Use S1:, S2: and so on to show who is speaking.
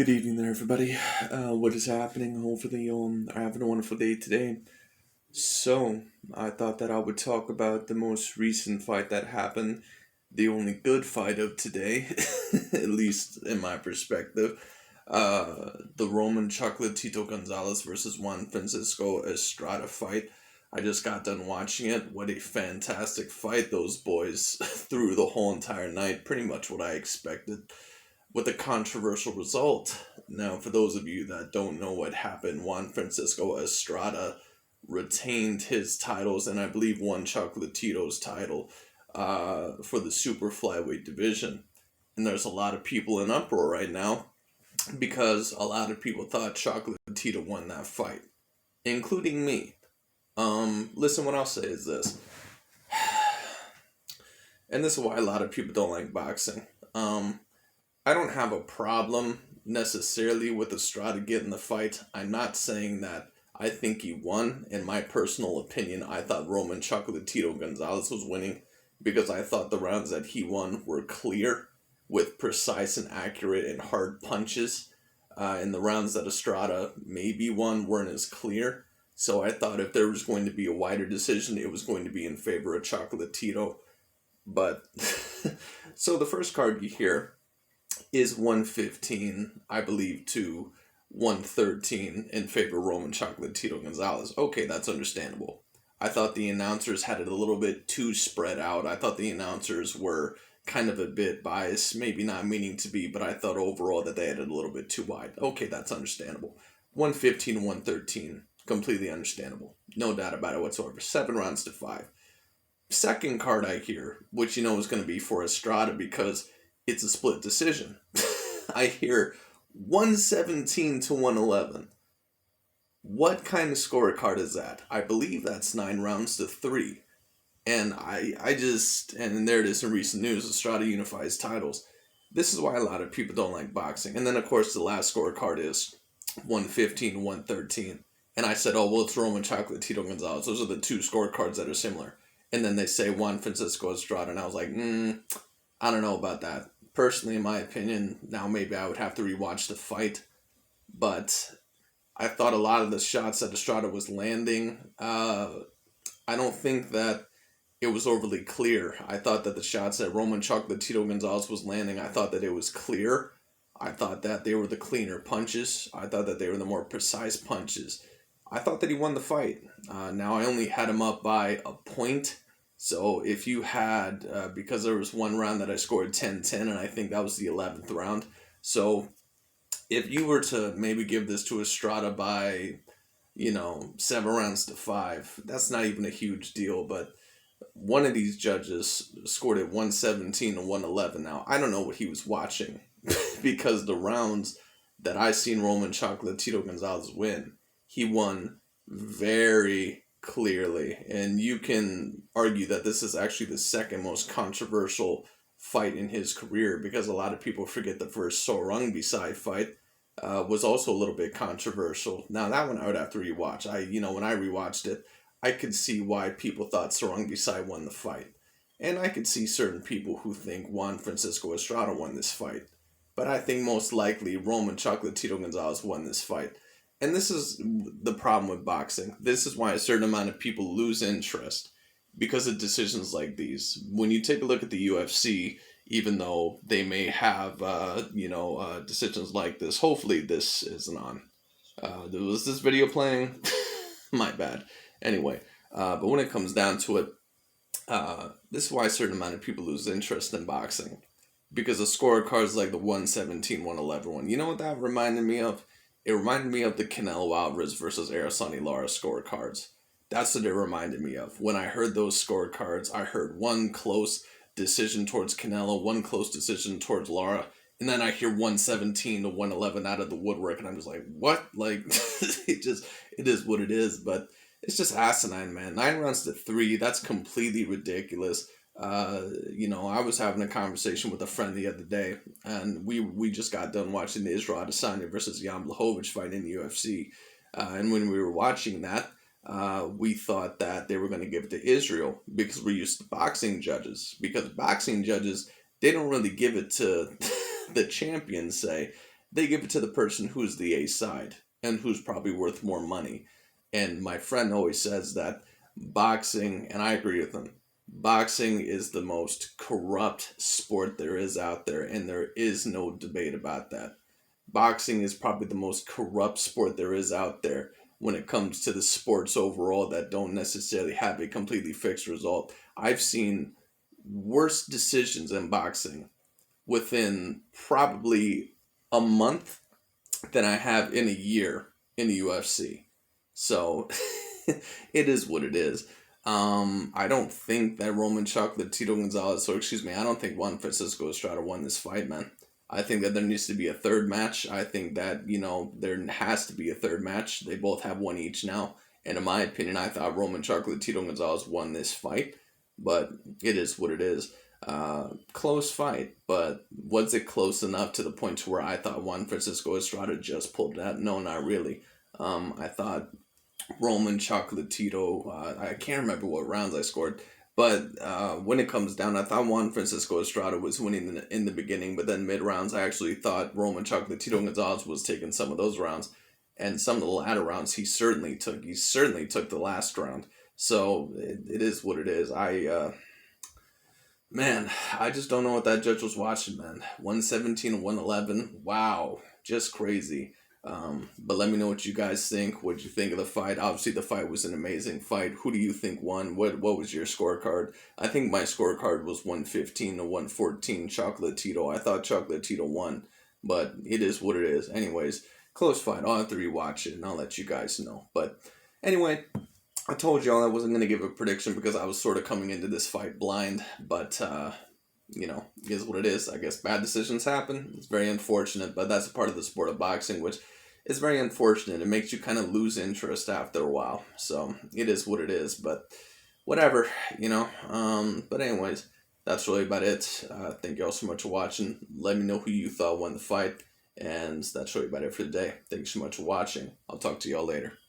S1: Good evening there, everybody. What is happening? Hopefully, are having a wonderful day today. So, I thought that I would talk about the most recent fight that happened, the only good fight of today, at least in my perspective. The Roman Chocolatito Gonzalez versus Juan Francisco Estrada fight. I just got done watching it. What a fantastic fight those boys threw the whole entire night. Pretty much what I expected, with a controversial result. Now, for those of you that don't know what happened, Juan Francisco Estrada retained his titles and I believe won Chocolatito's title for the super flyweight division. And there's a lot of people in uproar right now because a lot of people thought Chocolatito won that fight, including me. Listen, what I'll say is this, and this is why a lot of people don't like boxing. I don't have a problem necessarily with Estrada getting the fight. I'm not saying that I think he won. In my personal opinion, I thought Roman Chocolatito Gonzalez was winning because I thought the rounds that he won were clear with precise and accurate and hard punches. And the rounds that Estrada maybe won weren't as clear. So I thought if there was going to be a wider decision, it was going to be in favor of Chocolatito. But, so the first card you hear is 115, I believe, to 113 in favor of Roman Chocolatito Gonzalez. Okay, that's understandable. I thought the announcers had it a little bit too spread out. I thought the announcers were kind of a bit biased, maybe not meaning to be, but I thought overall that they had it a little bit too wide. Okay, that's understandable. 115 to 113, completely understandable. No doubt about it whatsoever. 7 rounds to 5. Second card I hear, which you know is going to be for Estrada because it's a split decision. I hear 117 to 111. What kind of scorecard is that? I believe that's 9 rounds to 3. And I just, and there it is in recent news, Estrada unifies titles. This is why a lot of people don't like boxing. And then, of course, the last scorecard is 115 to 113. And I said, oh, well, it's Roman Chocolatito Gonzalez. Those are the 2 scorecards that are similar. And then they say Juan Francisco Estrada. And I was like, I don't know about that. Personally, in my opinion, now maybe I would have to rewatch the fight. But I thought a lot of the shots that Estrada was landing, I don't think that it was overly clear. I thought that the shots that Roman Chocolatito Gonzalez was landing, I thought that it was clear. I thought that they were the cleaner punches. I thought that they were the more precise punches. I thought that he won the fight. Now, I only had him up by a point. So if you had, because there was one round that I scored 10-10, and I think that was the 11th round. So if you were to maybe give this to Estrada by, 7 rounds to 5, that's not even a huge deal. But one of these judges scored it 117 to 111. Now, I don't know what he was watching because the rounds that I seen Roman Chocolatito Gonzalez win, he won very clearly, and you can argue that this is actually the second most controversial fight in his career because a lot of people forget the first Sorong-Bisai fight was also a little bit controversial. Now that one I would have to rewatch. When I rewatched it, I could see why people thought Sorong-Bisai won the fight, and I could see certain people who think Juan Francisco Estrada won this fight, but I think most likely Roman Chocolatito Gonzalez won this fight. And this is the problem with boxing. This is why a certain amount of people lose interest because of decisions like these. When you take a look at the UFC, even though they may have, decisions like this, hopefully this isn't on. Was this video playing? My bad. Anyway, but when it comes down to it, this is why a certain amount of people lose interest in boxing because of scorecards like the 117, 111 one. You know what that reminded me of? It reminded me of the Canelo Alvarez versus Araceli Lara scorecards. That's what it reminded me of. When I heard those scorecards, I heard one close decision towards Canelo, one close decision towards Lara, and then I hear 117 to 111 out of the woodwork, and I'm just like, what? Like, it is what it is, but it's just asinine, man. 9 rounds to 3, that's completely ridiculous. I was having a conversation with a friend the other day, and we just got done watching the Israel Adesanya versus Jan Blachowicz fight in the UFC. And when we were watching that, we thought that they were going to give it to Israel because we're used to boxing judges. Because boxing judges, they don't really give it to the champions, say. they give it to the person who's the A side and who's probably worth more money. And my friend always says that boxing, and I agree with him, boxing is the most corrupt sport there is out there, and there is no debate about that. Boxing is probably the most corrupt sport there is out there when it comes to the sports overall that don't necessarily have a completely fixed result. I've seen worse decisions in boxing within probably a month than I have in a year in the UFC. So it is what it is. I don't think that Roman Chocolatito Gonzalez, or excuse me, I don't think Juan Francisco Estrada won this fight, man. I think that there needs to be a third match. I think that, there has to be a third match. They both have one each now. And in my opinion, I thought Roman Chocolatito Gonzalez won this fight. But it is what it is. Close fight, but was it close enough to the point to where I thought Juan Francisco Estrada just pulled it out? No, not really. I thought Roman Chocolatito, I can't remember what rounds I scored, but when it comes down, I thought Juan Francisco Estrada was winning in the beginning, but then mid rounds, I actually thought Roman Chocolatito Gonzalez was taking some of those rounds, and some of the latter rounds he certainly took. He certainly took the last round. So it is what it is. Man, I just don't know what that judge was watching, man. 117 and 111. Wow. Just crazy. But let me know what you guys think. What you think of the fight? Obviously, the fight was an amazing fight. Who do you think won? What was your scorecard? I think my scorecard was 115 to 114 Chocolatito. I thought Chocolatito won, but it is what it is. Anyways, close fight. I'll have to rewatch it, and I'll let you guys know. But anyway, I told y'all I wasn't going to give a prediction because I was sort of coming into this fight blind, but, it is what it is. I guess bad decisions happen. It's very unfortunate, but that's a part of the sport of boxing, which is very unfortunate. It makes you kind of lose interest after a while. So it is what it is, but whatever, But anyways, that's really about it. Thank y'all so much for watching. Let me know who you thought won the fight, and that's really about it for today. Thank you so much for watching. I'll talk to y'all later.